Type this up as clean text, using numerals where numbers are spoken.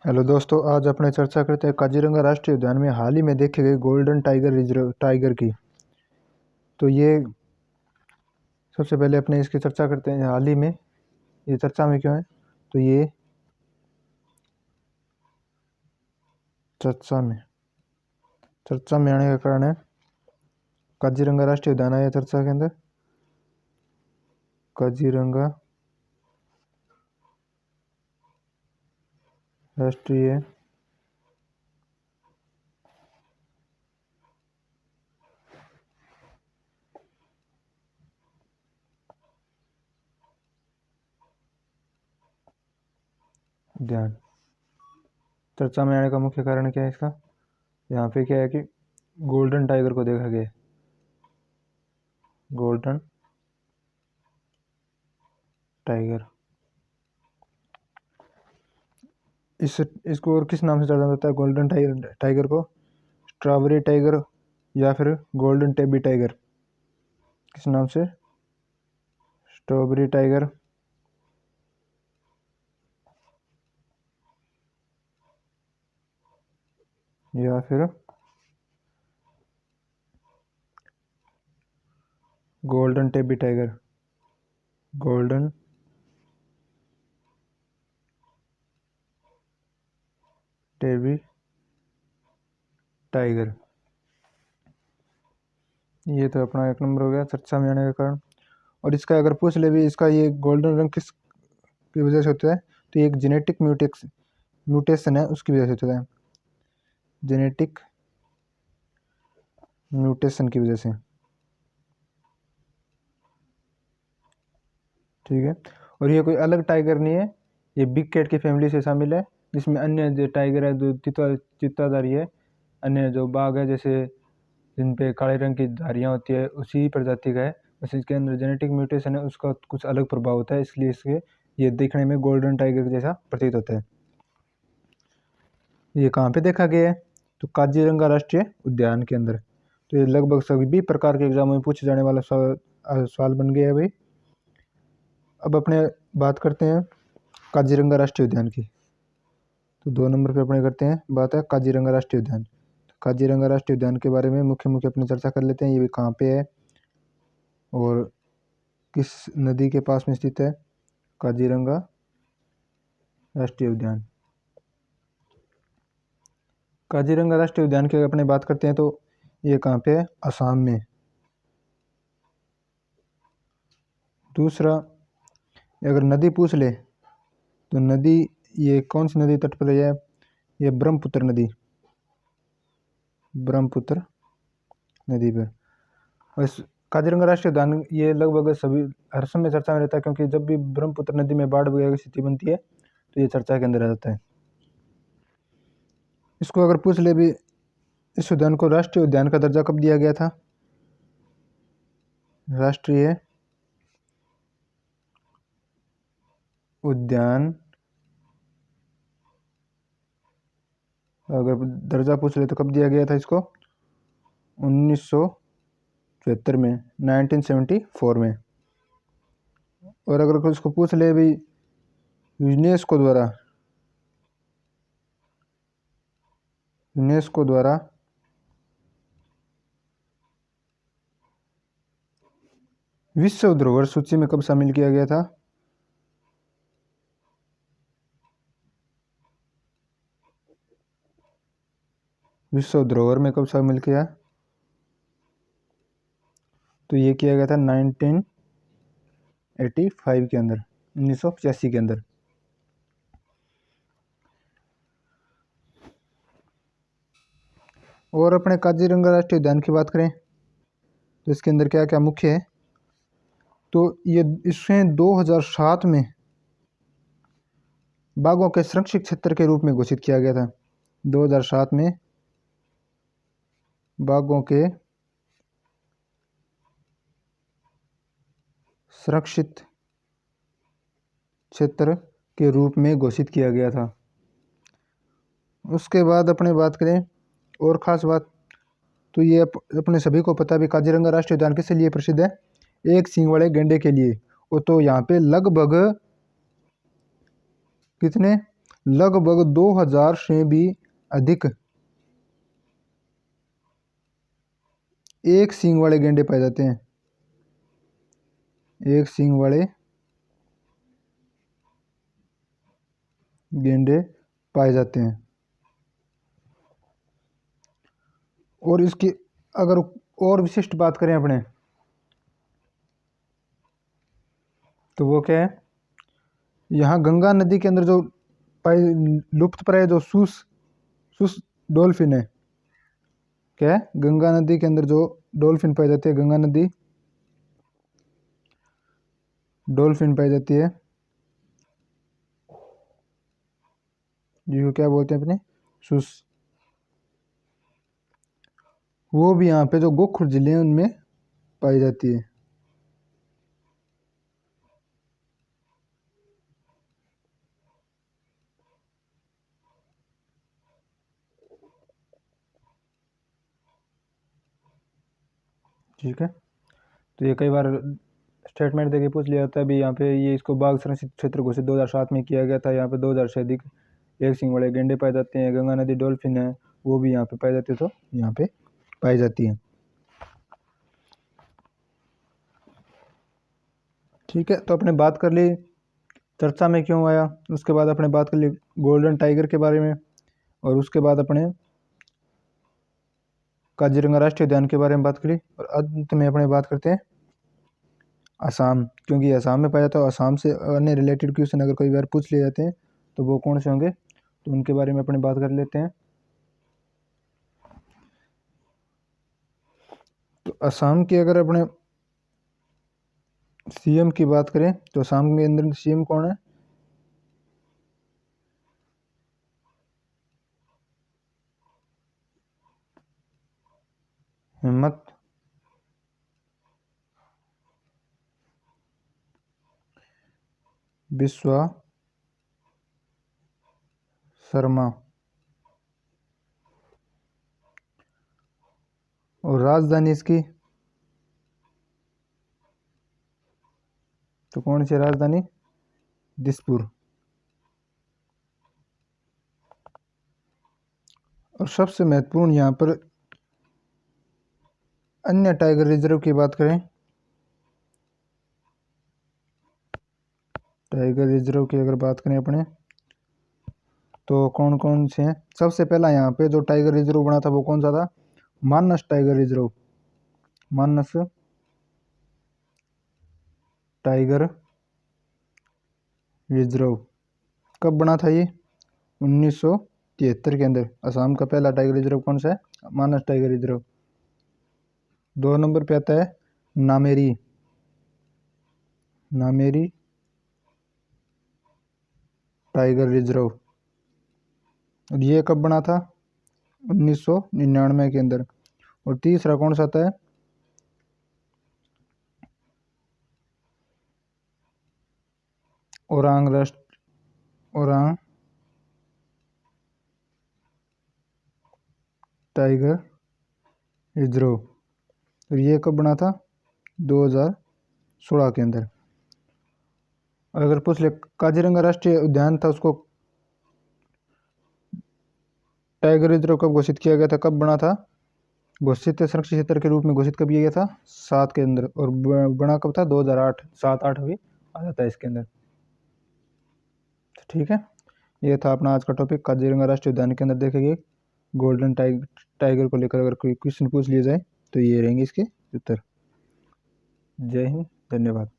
Hello दोस्तों, आज अपने चर्चा करते हैं काजीरंगा राष्ट्रीय उद्यान में हाल ही में देखे गए गोल्डन टाइगर रिजर्व टाइगर की। तो ये सबसे पहले अपने इसकी चर्चा करते हैं हाल ही में ये चर्चा में क्यों है। तो ये चर्चा में चर्चा में आने का कारण है काजीरंगा राष्ट्रीय उद्यान आया चर्चा के अंदर। काजीरंगा राष्ट्रीय उद्यान चर्चा में आने का मुख्य कारण क्या है इसका। यहाँ पे क्या है कि गोल्डन टाइगर को देखा गया है। गोल्डन टाइगर इसको और किस नाम से जाना जाता है गोल्डन टाइगर को? स्ट्रॉबेरी टाइगर या फिर गोल्डन टेबी टाइगर। किस नाम से? स्ट्रॉबेरी टाइगर या फिर गोल्डन टेबी टाइगर। गोल्डन टेबी टाइगर, ये तो अपना एक नंबर हो गया चर्चा में आने का कारण। और इसका अगर पूछ ले भी इसका ये गोल्डन रंग किस की वजह से होता है, तो ये एक जेनेटिक म्यूटेशन है, उसकी वजह से होता है। जेनेटिक म्यूटेशन की वजह से, ठीक है। और ये कोई अलग टाइगर नहीं है, ये बिग कैट की फैमिली से शामिल है, जिसमें अन्य जो टाइगर है जो चित्ताधारी है, अन्य जो बाघ है जैसे जिन पे काले रंग की धारियाँ होती है उसी प्रजाति का है। बस इसके अंदर जेनेटिक म्यूटेशन है, उसका कुछ अलग प्रभाव होता है, इसलिए इसके ये देखने में गोल्डन टाइगर जैसा प्रतीत होता है। ये कहाँ पे देखा गया है? तो काजीरंगा राष्ट्रीय उद्यान के अंदर। तो ये लगभग सभी भी प्रकार के एग्जाम में पूछे जाने वाला सवाल बन गया है भाई। अब अपने बात करते हैं काजीरंगा राष्ट्रीय उद्यान की। तो 2 नंबर पे अपने करते हैं बात है काजीरंगा राष्ट्रीय उद्यान। काजीरंगा राष्ट्रीय उद्यान के बारे में मुख्य मुख्य अपनी चर्चा कर लेते हैं। ये भी कहाँ पे है और किस नदी के पास में स्थित है काजीरंगा राष्ट्रीय उद्यान। काजीरंगा राष्ट्रीय उद्यान की अपने बात करते हैं तो ये कहाँ पे है? असम में। दूसरा, अगर नदी पूछ ले तो नदी ये कौन सी नदी तट पर है? ये ब्रह्मपुत्र नदी, ब्रह्मपुत्र नदी पर। और इस काजीरंगा राष्ट्रीय उद्यान ये लगभग सभी हर समय चर्चा में रहता है, क्योंकि जब भी ब्रह्मपुत्र नदी में बाढ़ वगैरह की स्थिति बनती है तो ये चर्चा के अंदर आ जाता है। इसको अगर पूछ ले भी इस उद्यान को राष्ट्रीय उद्यान का दर्जा कब दिया गया था? राष्ट्रीय उद्यान अगर दर्जा पूछ ले तो कब दिया गया था इसको? 1974 में, 1974 में। और अगर इसको पूछ ले भी यूनेस्को द्वारा विश्व धरोहर सूची में कब शामिल किया गया था? विश्व धरोहर में कब शामिल किया? तो ये किया गया था 1985 के अंदर, 1985 के अंदर। और अपने काजीरंगा राष्ट्रीय उद्यान की बात करें तो इसके अंदर क्या क्या मुख्य है। तो ये इसमें 2007 में बाघों के संरक्षित क्षेत्र के रूप में घोषित किया गया था। 2007 में बाघों के सुरक्षित क्षेत्र के रूप में घोषित किया गया था। उसके बाद अपने बात करें और ख़ास बात, तो ये अपने सभी को पता भी काजीरंगा राष्ट्रीय उद्यान किस लिए प्रसिद्ध है? एक सींग वाले गैंडे के लिए। वो तो यहाँ पे लगभग कितने लगभग 2000 से भी अधिक एक सींग वाले गेंडे पाए जाते हैं। एक सींग वाले गेंडे पाए जाते हैं। और इसकी अगर और विशिष्ट बात करें अपने, तो वो क्या है, यहाँ गंगा नदी के अंदर जो लुप्त प्राय जो सूस सूस डॉल्फिन है, क्या है, गंगा नदी के अंदर जो डॉल्फिन पाई जाती है, गंगा नदी डॉल्फिन पाई जाती है, जिसको क्या बोलते हैं अपने, सूस, वो भी यहाँ पे जो गोखुर जिले हैं उनमें पाई जाती है। ठीक है, तो ये कई बार स्टेटमेंट देके पूछ लिया जाता है। अभी यहाँ पे ये इसको बाघ संरक्षित क्षेत्र घोषित 2007 में किया गया था। यहाँ पे 2000 से अधिक एक सींग वाले गेंडे पाए जाते हैं। गंगा नदी डॉल्फिन है वो भी यहाँ पे पाई जाती है, तो यहाँ पे पाई जाती है। ठीक है, तो अपने बात कर ली चर्चा में क्यों आया, उसके बाद अपने बात कर ली गोल्डन टाइगर के बारे में, और उसके बाद अपने काजीरंगा राष्ट्रीय उद्यान के बारे में बात करी, और अंत में अपने बात करते हैं असम, क्योंकि असम में पाया जाता है। असम से अन्य रिलेटेड क्वेश्चन अगर कोई बार पूछ लिए जाते हैं तो वो कौन से होंगे, तो उनके बारे में अपने बात कर लेते हैं। तो असम की अगर अपने सीएम की बात करें तो असम के अंदर सीएम कौन है, हिम्मत बिस्वा शर्मा। और राजधानी इसकी, तो कौन सी राजधानी, दिसपुर। और सबसे महत्वपूर्ण यहाँ पर अन्य टाइगर रिजर्व की बात करें, टाइगर रिजर्व की अगर बात करें अपने, तो कौन कौन से हैं। सबसे पहला यहाँ पे जो टाइगर रिजर्व बना था वो कौन सा था, मानस टाइगर रिजर्व। मानस टाइगर रिजर्व कब बना था ये, 1973 के अंदर। असम का पहला टाइगर रिजर्व कौन सा है, मानस टाइगर रिजर्व। 2 नंबर पे आता है नामेरी, नामेरी टाइगर रिजर्व, और ये कब बना था, 1999 के अंदर। और तीसरा कौन सा आता है, ओरांग ओरांग टाइगर रिजर्व, और ये कब बना था, 2016 के अंदर। और अगर पूछ ले काजीरंगा राष्ट्रीय उद्यान था उसको टाइगर रिजर्व कब घोषित किया गया था, कब बना था, घोषित संरक्षित क्षेत्र के रूप में घोषित कब किया गया था, 7 के अंदर। और बना कब था, 2008, 7-8 भी आ जाता है इसके अंदर। ठीक है, ये था अपना आज का टॉपिक। काजीरंगा राष्ट्रीय उद्यान के अंदर देखेंगे गोल्डन टाइगर को लेकर अगर कोई क्वेश्चन पूछ लिया जाए तो ये रहेंगे इसके उत्तर। जय हिंद, धन्यवाद।